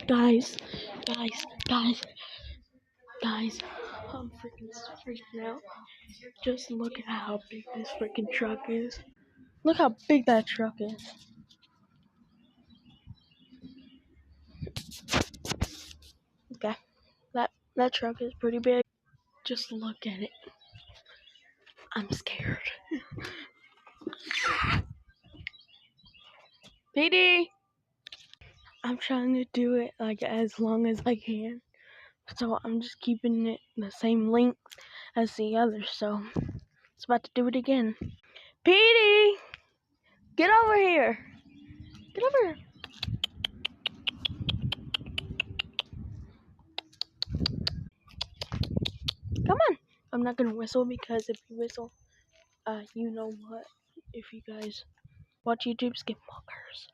Guys, guys, guys, guys. I'm freaking out. Just look at how big this freaking truck is. Look how big that truck is. Okay, that truck is pretty big. Just look at it. I'm scared. PD! I'm trying to do it like as long as I can. So I'm just keeping it the same length as the others. So it's about to do it again. PD! Get over here! Get over here! Come on! I'm not gonna whistle because if you whistle, you know what? If you guys watch YouTube, skip walkers.